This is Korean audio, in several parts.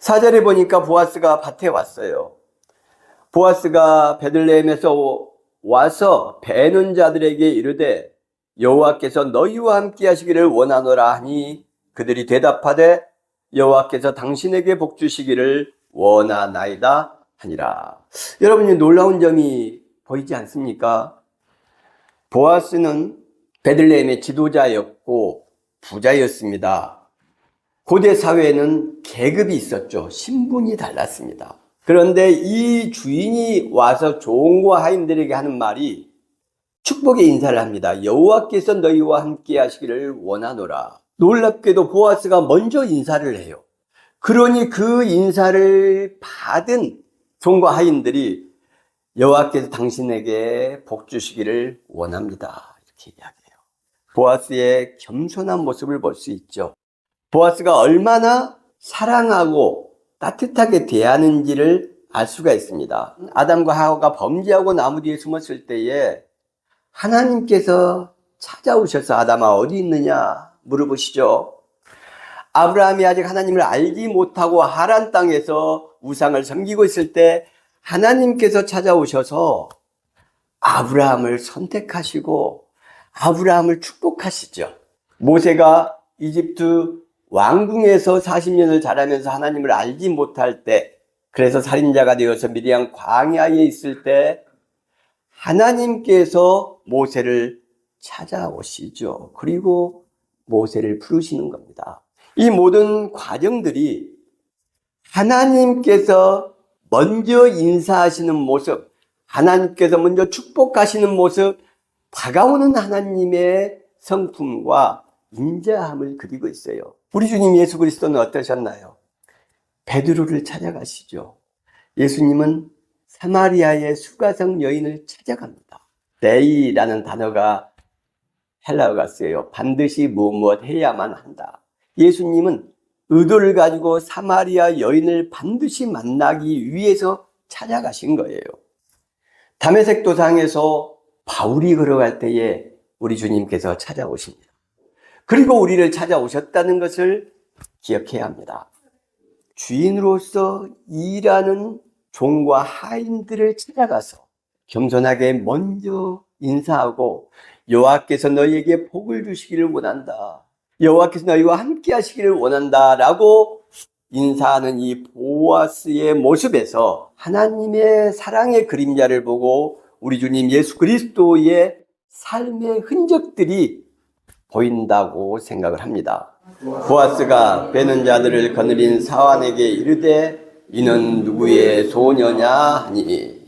4절에 보니까 보아스가 밭에 왔어요. 보아스가 베들레헴에서 와서 베는 자들에게 이르되 여호와께서 너희와 함께 하시기를 원하노라 하니 그들이 대답하되 여호와께서 당신에게 복 주시기를 원하나이다 하니라. 여러분이 놀라운 점이 보이지 않습니까? 보아스는 베들레헴의 지도자였고 부자였습니다. 고대 사회에는 계급이 있었죠. 신분이 달랐습니다. 그런데 이 주인이 와서 종과 하인들에게 하는 말이 축복의 인사를 합니다. 여호와께서 너희와 함께 하시기를 원하노라. 놀랍게도 보아스가 먼저 인사를 해요. 그러니 그 인사를 받은 종과 하인들이 여호와께서 당신에게 복 주시기를 원합니다. 이렇게 이야기해요. 보아스의 겸손한 모습을 볼 수 있죠. 보아스가 얼마나 사랑하고 따뜻하게 대하는지를 알 수가 있습니다. 아담과 하와가 범죄하고 나무 뒤에 숨었을 때에 하나님께서 찾아오셔서 아담아 어디 있느냐 물어보시죠. 아브라함이 아직 하나님을 알지 못하고 하란 땅에서 우상을 섬기고 있을 때 하나님께서 찾아오셔서 아브라함을 선택하시고 아브라함을 축복하시죠. 모세가 이집트 왕궁에서 40년을 자라면서 하나님을 알지 못할 때, 그래서 살인자가 되어서 미디안 광야에 있을 때 하나님께서 모세를 찾아오시죠. 그리고 모세를 부르시는 겁니다. 이 모든 과정들이 하나님께서 먼저 인사하시는 모습, 하나님께서 먼저 축복하시는 모습, 다가오는 하나님의 성품과 인자함을 그리고 있어요. 우리 주님 예수 그리스도는 어떠셨나요? 베드로를 찾아가시죠. 예수님은 사마리아의 수가성 여인을 찾아갑니다. 데이라는 단어가 헬라어가 쓰여요. 반드시 무엇 해야만 한다. 예수님은 의도를 가지고 사마리아 여인을 반드시 만나기 위해서 찾아가신 거예요. 다메섹 도상에서 바울이 걸어갈 때에 우리 주님께서 찾아오십니다. 그리고 우리를 찾아오셨다는 것을 기억해야 합니다. 주인으로서 일하는 종과 하인들을 찾아가서 겸손하게 먼저 인사하고 여호와께서 너희에게 복을 주시기를 원한다. 여호와께서 너희와 함께 하시기를 원한다 라고 인사하는 이 보아스의 모습에서 하나님의 사랑의 그림자를 보고 우리 주님 예수 그리스도의 삶의 흔적들이 보인다고 생각을 합니다. 보아스가 베는 자들을 거느린 사환에게 이르되 이는 누구의 소녀냐 하니,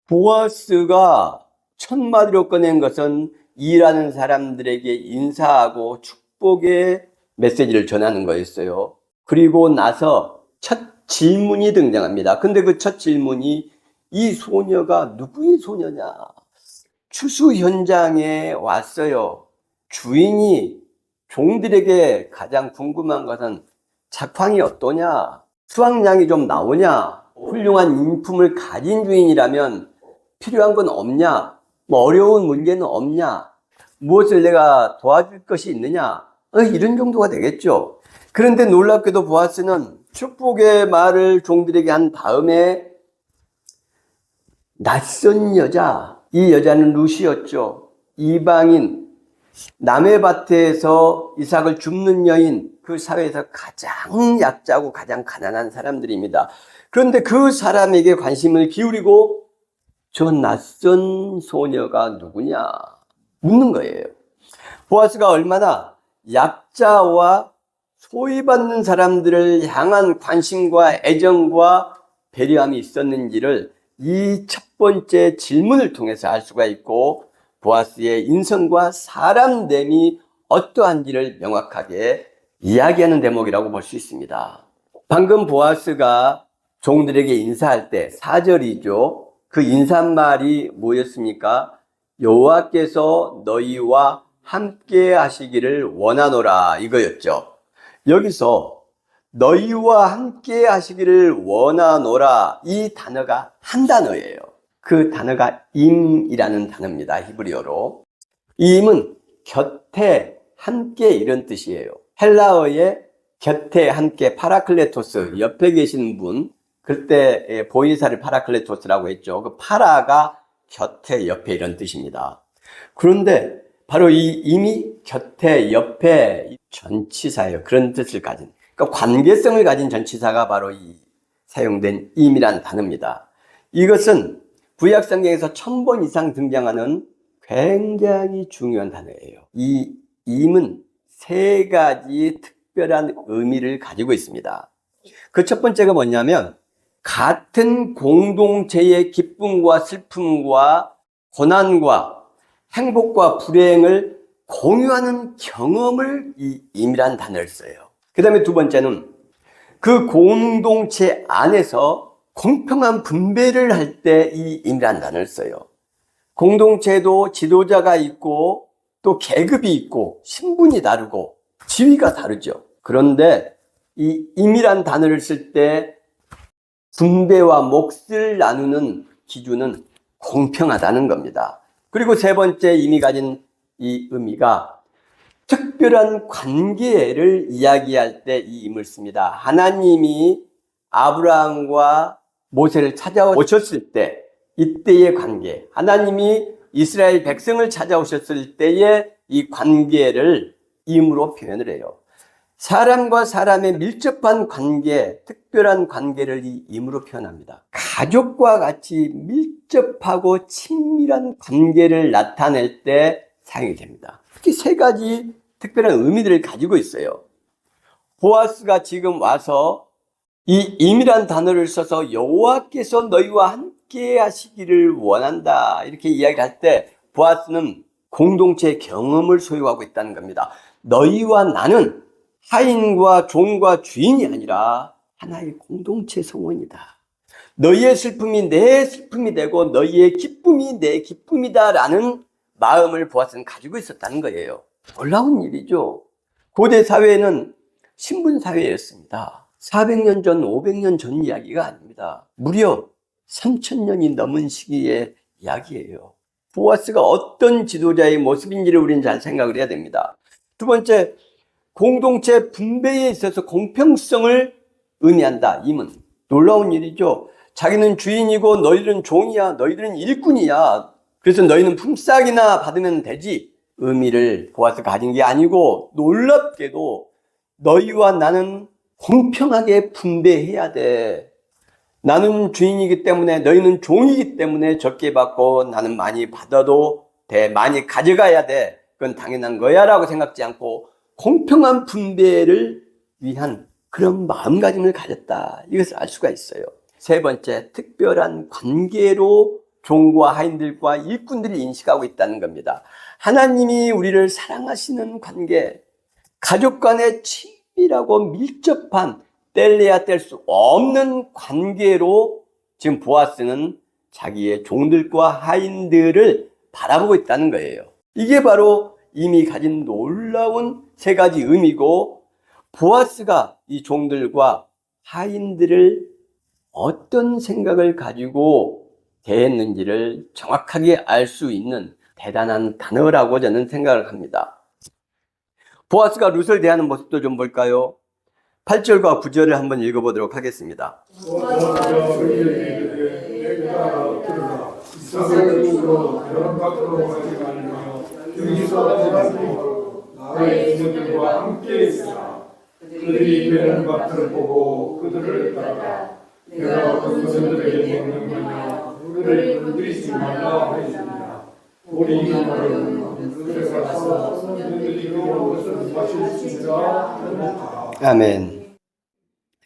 보아스가 첫 마디로 꺼낸 것은 일하는 사람들에게 인사하고 축복의 메시지를 전하는 거였어요. 그리고 나서 첫 질문이 등장합니다. 근데 그 첫 질문이 이 소녀가 누구의 소녀냐? 추수 현장에 왔어요. 주인이 종들에게 가장 궁금한 것은 작황이 어떠냐? 수확량이 좀 나오냐? 훌륭한 인품을 가진 주인이라면 필요한 건 없냐? 뭐 어려운 문제는 없냐? 무엇을 내가 도와줄 것이 있느냐? 이런 정도가 되겠죠. 그런데 놀랍게도 보아스는 축복의 말을 종들에게 한 다음에 낯선 여자, 이 여자는 루시였죠. 이방인, 남의 밭에서 이삭을 줍는 여인, 그 사회에서 가장 약자고 가장 가난한 사람들입니다. 그런데 그 사람에게 관심을 기울이고 저 낯선 소녀가 누구냐 묻는 거예요. 보아스가 얼마나 약자와 소외받는 사람들을 향한 관심과 애정과 배려함이 있었는지를 이 첫 번째 질문을 통해서 알 수가 있고 보아스의 인성과 사람됨이 어떠한지를 명확하게 이야기하는 대목이라고 볼 수 있습니다. 방금 보아스가 종들에게 인사할 때 4절이죠. 그 인사말이 뭐였습니까? 여호와께서 너희와 함께 하시기를 원하노라 이거였죠. 여기서 너희와 함께 하시기를 원하노라 이 단어가 한 단어예요. 그 단어가 임이라는 단어입니다. 히브리어로. 이 임은 곁에 함께 이런 뜻이에요. 헬라어의 곁에 함께 파라클레토스, 옆에 계시는 분, 그때 보이사를 파라클레토스라고 했죠. 그 파라가 곁에, 옆에 이런 뜻입니다. 그런데 바로 이 임이 곁에, 옆에 전치사예요. 그런 뜻을 가진, 그러니까 관계성을 가진 전치사가 바로 이 사용된 임이란 단어입니다. 이것은 구약 성경에서 1000번 이상 등장하는 굉장히 중요한 단어예요. 이 임은 세 가지 특별한 의미를 가지고 있습니다. 그 첫 번째가 뭐냐면, 같은 공동체의 기쁨과 슬픔과 고난과 행복과 불행을 공유하는 경험을 이 임이란 단어를 써요. 그 다음에 두 번째는 그 공동체 안에서 공평한 분배를 할 때 이 임이란 단어를 써요. 공동체도 지도자가 있고 또 계급이 있고 신분이 다르고 지위가 다르죠. 그런데 이 임이란 단어를 쓸 때 분배와 몫을 나누는 기준은 공평하다는 겁니다. 그리고 세 번째 임이 가진 이 의미가 특별한 관계를 이야기할 때 이 임을 씁니다. 하나님이 아브라함과 모세를 찾아오셨을 때 이때의 관계, 하나님이 이스라엘 백성을 찾아오셨을 때의 이 관계를 임으로 표현을 해요. 사람과 사람의 밀접한 관계, 특별한 관계를 이 임으로 표현합니다. 가족과 같이 밀접하고 친밀한 관계를 나타낼 때 사용이 됩니다. 특히 세 가지 특별한 의미들을 가지고 있어요. 보아스가 지금 와서 이 임이란 단어를 써서 여호와께서 너희와 함께 하시기를 원한다, 이렇게 이야기를 할 때 보아스는 공동체의 경험을 소유하고 있다는 겁니다. 너희와 나는 하인과 종과 주인이 아니라 하나의 공동체 성원이다. 너희의 슬픔이 내 슬픔이 되고 너희의 기쁨이 내 기쁨이다라는 마음을 보아스는 가지고 있었다는 거예요. 놀라운 일이죠. 고대 사회는 신분 사회였습니다. 400년 전, 500년 전 이야기가 아닙니다. 무려 3000년이 넘은 시기의 이야기예요. 보아스가 어떤 지도자의 모습인지를 우리는 잘 생각을 해야 됩니다. 두 번째, 공동체 분배에 있어서 공평성을 의미한다. 임은 놀라운 일이죠. 자기는 주인이고 너희들은 종이야, 너희들은 일꾼이야, 그래서 너희는 품삯이나 받으면 되지, 의미를 보아스가 가진 게 아니고 놀랍게도 너희와 나는 공평하게 분배해야 돼. 나는 주인이기 때문에 너희는 종이기 때문에 적게 받고 나는 많이 받아도 돼, 많이 가져가야 돼, 그건 당연한 거야 라고 생각지 않고 공평한 분배를 위한 그런 마음가짐을 가졌다, 이것을 알 수가 있어요. 세 번째, 특별한 관계로 종과 하인들과 일꾼들을 인식하고 있다는 겁니다. 하나님이 우리를 사랑하시는 관계, 가족 간의 친밀하고 밀접한 뗄래야 뗄 수 없는 관계로 지금 보아스는 자기의 종들과 하인들을 바라보고 있다는 거예요. 이게 바로 이미 가진 놀라운 세 가지 의미고, 보아스가 이 종들과 하인들을 어떤 생각을 가지고 대했는지를 정확하게 알 수 있는 대단한 단어라고 저는 생각을 합니다. 보아스가 룻을 대하는 모습도 좀 볼까요? 8절과 9절을 한번 읽어보도록 하겠습니다. 나의 주들과 함께 있으라. 그들이 배는 밭을 보고 그들을 따라 내가 그들에게 먹는 거냐 그들을 건드리지 말라 하였느니라. 우리 나라는 그들에 가서 그들이 그런 것을 마실 수 있으라 하노라. 아멘.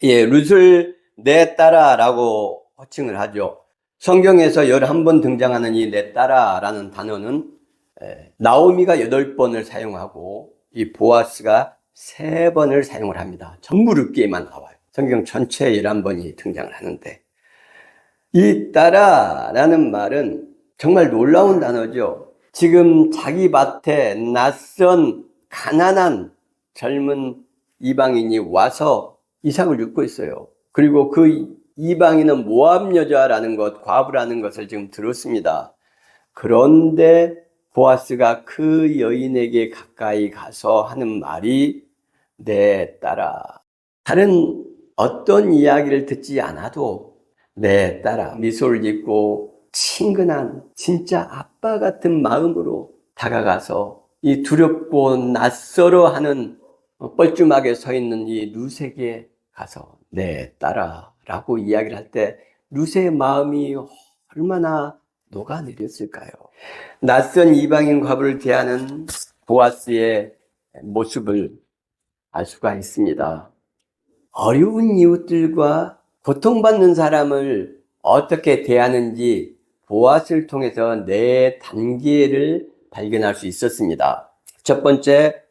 예, 룻을 내 딸아라고 호칭을 하죠. 성경에서 11번 등장하는 이 내 딸아라는 단어는 나오미가 8번을 사용하고 이 보아스가 3번을 사용을 합니다. 전부 룻기에만 나와요. 성경 전체에 11번이 등장을 하는데, 이 딸아라는 말은 정말 놀라운 단어죠. 지금 자기 밭에 낯선 가난한 젊은 이방인이 와서 이삭을 줍고 있어요. 그리고 그 이방인은 모압 여자라는 것, 과부라는 것을 지금 들었습니다. 그런데 보아스가 그 여인에게 가까이 가서 하는 말이 내 딸아, 다른 어떤 이야기를 듣지 않아도 내 딸아 미소를 짓고 친근한 진짜 아빠 같은 마음으로 다가가서 이 두렵고 낯설어 하는 뻘쭘하게 서 있는 이 루세에게 가서 내 딸아 라고 이야기를 할 때 루세의 마음이 얼마나 녹아내렸을까요? 낯선 이방인 과부를 대하는 보아스의 모습을 알 수가 있습니다. 어려운 이웃들과 고통받는 사람을 어떻게 대하는지 보아스를 통해서 네 단계를 발견할 수 있었습니다. 첫 번째,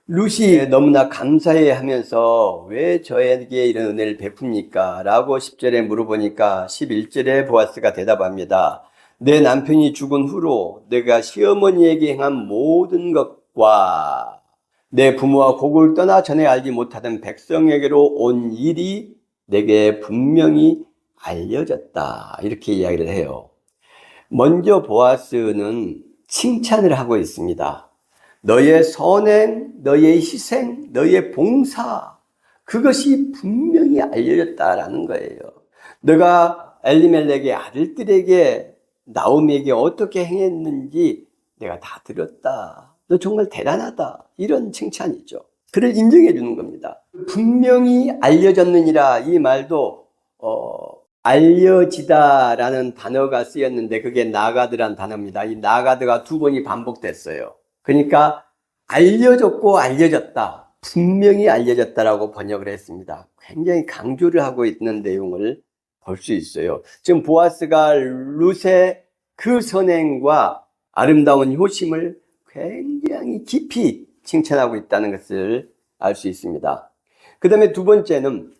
룻이 너무나 감사해 하면서 왜 저에게 이런 은혜를 베풉니까? 라고 10절에 물어보니까 11절에 보아스가 대답합니다. 내 남편이 죽은 후로 내가 시어머니에게 행한 모든 것과 내 부모와 고국을 떠나 전에 알지 못하던 백성에게로 온 일이 내게 분명히 알려졌다. 이렇게 이야기를 해요. 먼저 보아스는 칭찬을 하고 있습니다. 너의 선행, 너의 희생, 너의 봉사, 그것이 분명히 알려졌다라는 거예요. 너가 엘리멜렉의 아들들에게 나오미에게 어떻게 행했는지 내가 다 들었다. 너 정말 대단하다. 이런 칭찬이죠. 그를 인정해 주는 겁니다. 분명히 알려졌느니라 이 말도 알려지다라는 단어가 쓰였는데 그게 나가드란 단어입니다. 이 나가드가 두 번이 반복됐어요. 그러니까 알려졌고 알려졌다. 분명히 알려졌다라고 번역을 했습니다. 굉장히 강조를 하고 있는 내용을 볼 수 있어요. 지금 보아스가 룻의 그 선행과 아름다운 효심을 굉장히 깊이 칭찬하고 있다는 것을 알 수 있습니다. 그 다음에 두 번째는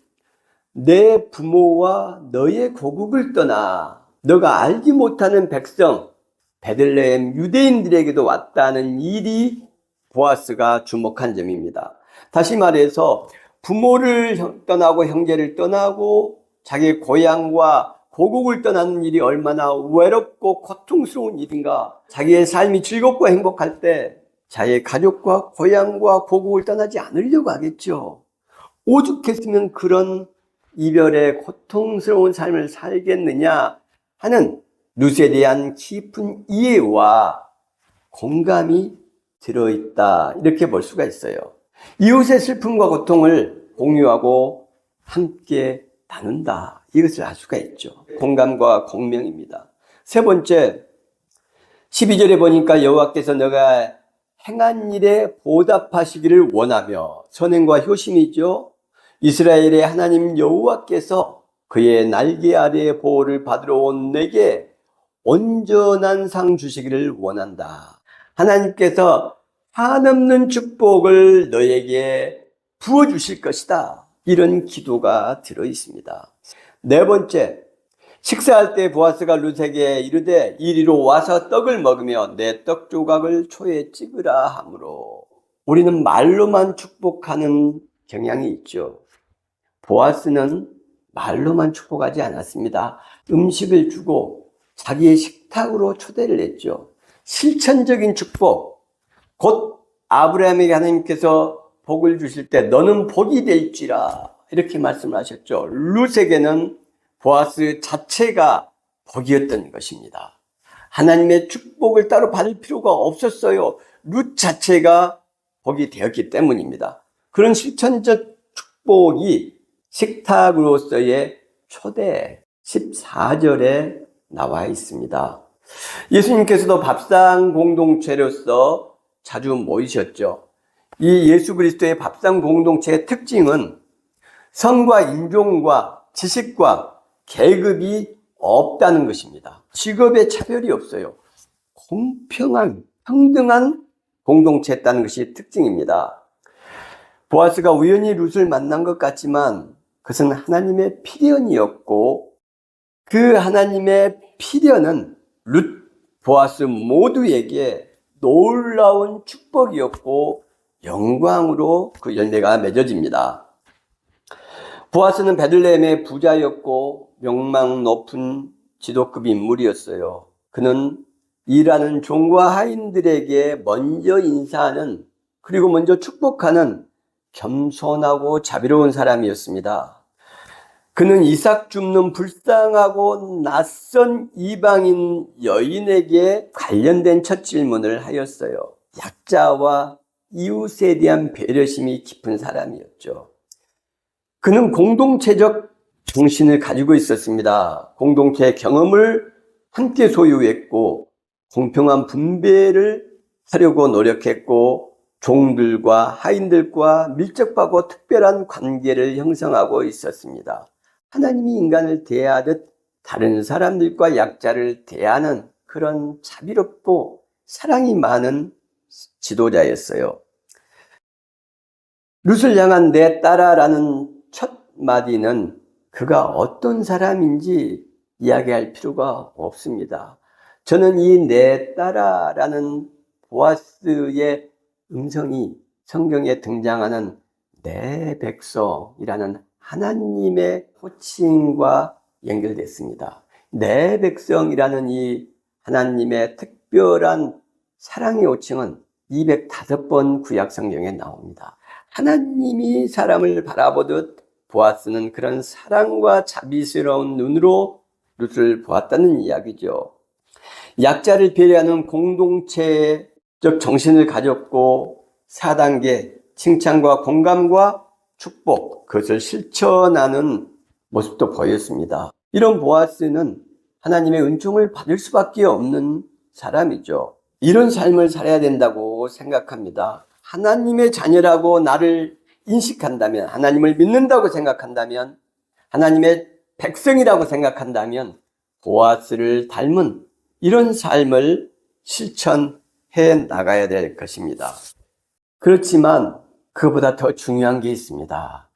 내 부모와 너의 고국을 떠나 너가 알지 못하는 백성 베들레헴 유대인들에게도 왔다는 일이 보아스가 주목한 점입니다. 다시 말해서 부모를 떠나고 형제를 떠나고 자기 고향과 고국을 떠나는 일이 얼마나 외롭고 고통스러운 일인가. 자기의 삶이 즐겁고 행복할 때 자기의 가족과 고향과 고국을 떠나지 않으려고 하겠죠. 오죽했으면 그런 이별의 고통스러운 삶을 살겠느냐 하는 룻에 대한 깊은 이해와 공감이 들어있다. 이렇게 볼 수가 있어요. 이웃의 슬픔과 고통을 공유하고 함께 나눈다. 이것을 알 수가 있죠. 공감과 공명입니다. 세 번째, 12절에 보니까 여호와께서 너가 행한 일에 보답하시기를 원하며 선행과 효심이죠. 이스라엘의 하나님 여호와께서 그의 날개 아래의 보호를 받으러 온 내게 온전한 상 주시기를 원한다. 하나님께서 한없는 축복을 너에게 부어주실 것이다. 이런 기도가 들어있습니다. 네 번째, 식사할 때 보아스가 룻에게 이르되 이리로 와서 떡을 먹으며 내 떡 조각을 초에 찍으라 하므로 우리는 말로만 축복하는 경향이 있죠. 보아스는 말로만 축복하지 않았습니다. 음식을 주고 자기의 식탁으로 초대를 했죠. 실천적인 축복, 곧 아브라함에게 하나님께서 복을 주실 때 너는 복이 될지라 이렇게 말씀을 하셨죠. 룻에게는 보아스 자체가 복이었던 것입니다. 하나님의 축복을 따로 받을 필요가 없었어요. 룻 자체가 복이 되었기 때문입니다. 그런 실천적 축복이 식탁으로서의 초대 14절에 나와 있습니다. 예수님께서도 밥상 공동체로서 자주 모이셨죠. 이 예수 그리스도의 밥상 공동체의 특징은 성과 인종과 지식과 계급이 없다는 것입니다. 직업의 차별이 없어요. 공평한, 평등한 공동체였다는 것이 특징입니다. 보아스가 우연히 룻을 만난 것 같지만 그것은 하나님의 필연이었고 그 하나님의 필연은 룻, 보아스 모두에게 놀라운 축복이었고 영광으로 그 열매가 맺어집니다. 보아스는 베들레헴의 부자였고 명망 높은 지도급 인물이었어요. 그는 일하는 종과 하인들에게 먼저 인사하는 그리고 먼저 축복하는 겸손하고 자비로운 사람이었습니다. 그는 이삭 줍는 불쌍하고 낯선 이방인 여인에게 관련된 첫 질문을 하였어요. 약자와 이웃에 대한 배려심이 깊은 사람이었죠. 그는 공동체적 정신을 가지고 있었습니다. 공동체 경험을 함께 소유했고 공평한 분배를 하려고 노력했고 종들과 하인들과 밀접하고 특별한 관계를 형성하고 있었습니다. 하나님이 인간을 대하듯 다른 사람들과 약자를 대하는 그런 자비롭고 사랑이 많은 지도자였어요. 룻을 향한 내 딸아라는 첫 마디는 그가 어떤 사람인지 이야기할 필요가 없습니다. 저는 이 내 딸아라는 보아스의 음성이 성경에 등장하는 내 백성이라는 하나님의 호칭과 연결됐습니다. 내 백성이라는 이 하나님의 특별한 사랑의 호칭은 205번 구약 성경에 나옵니다. 하나님이 사람을 바라보듯 보아스는 그런 사랑과 자비스러운 눈으로 룻을 보았다는 이야기죠. 약자를 배려하는 공동체적 정신을 가졌고 4단계 칭찬과 공감과 축복, 그것을 실천하는 모습도 보였습니다. 이런 보아스는 하나님의 은총을 받을 수밖에 없는 사람이죠. 이런 삶을 살아야 된다고 생각합니다. 하나님의 자녀라고 나를 인식한다면, 하나님을 믿는다고 생각한다면, 하나님의 백성이라고 생각한다면 보아스를 닮은 이런 삶을 실천해 나가야 될 것입니다. 그렇지만 그보다 더 중요한 게 있습니다.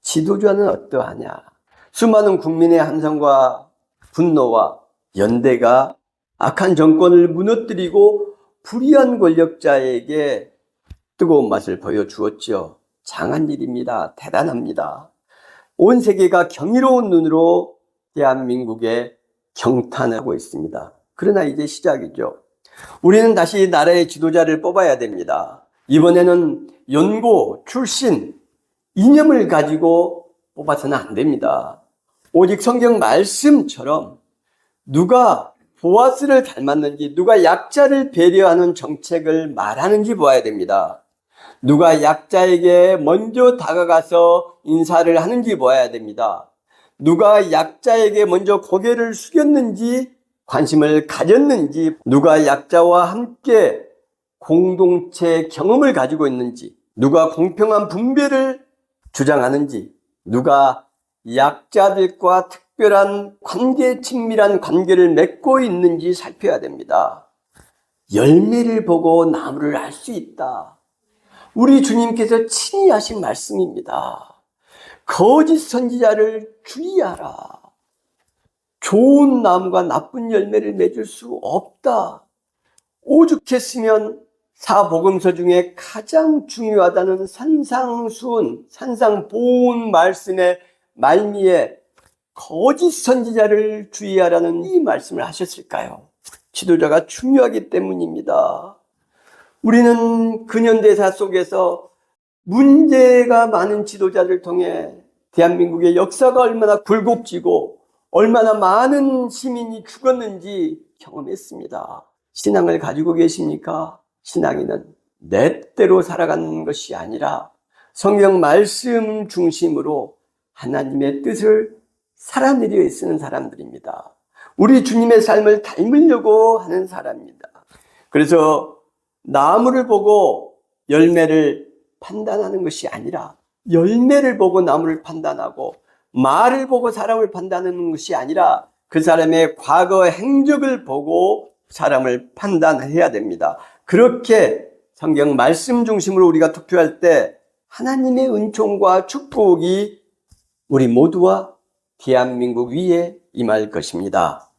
지도자는 어떠하냐? 수많은 국민의 함성과 분노와 연대가 악한 정권을 무너뜨리고 불의한 권력자에게 뜨거운 맛을 보여주었죠. 장한 일입니다. 대단합니다. 온 세계가 경이로운 눈으로 대한민국에 경탄하고 있습니다. 그러나 이제 시작이죠. 우리는 다시 나라의 지도자를 뽑아야 됩니다. 이번에는 연고, 출신, 이념을 가지고 뽑아서는 안 됩니다. 오직 성경 말씀처럼 누가 보아스를 닮았는지, 누가 약자를 배려하는 정책을 말하는지 보아야 됩니다. 누가 약자에게 먼저 다가가서 인사를 하는지 보아야 됩니다. 누가 약자에게 먼저 고개를 숙였는지, 관심을 가졌는지, 누가 약자와 함께 공동체 경험을 가지고 있는지, 누가 공평한 분배를 주장하는지, 누가 약자들과 특별한 관계, 친밀한 관계를 맺고 있는지 살펴야 됩니다. 열매를 보고 나무를 알 수 있다. 우리 주님께서 친히 하신 말씀입니다. 거짓 선지자를 주의하라. 좋은 나무가 나쁜 열매를 맺을 수 없다. 오죽했으면 사복음서 중에 가장 중요하다는 산상수훈, 산상보훈 말씀의 말미에 거짓 선지자를 주의하라는 이 말씀을 하셨을까요? 지도자가 중요하기 때문입니다. 우리는 근현대사 속에서 문제가 많은 지도자를 통해 대한민국의 역사가 얼마나 굴곡지고 얼마나 많은 시민이 죽었는지 경험했습니다. 신앙을 가지고 계십니까? 신앙인은 내 때로 살아가는 것이 아니라 성경 말씀 중심으로 하나님의 뜻을 살아내려 쓰는 사람들입니다. 우리 주님의 삶을 닮으려고 하는 사람입니다. 그래서 나무를 보고 열매를 판단하는 것이 아니라 열매를 보고 나무를 판단하고 말을 보고 사람을 판단하는 것이 아니라 그 사람의 과거 행적을 보고 사람을 판단해야 됩니다. 그렇게 성경 말씀 중심으로 우리가 투표할 때 하나님의 은총과 축복이 우리 모두와 대한민국 위에 임할 것입니다.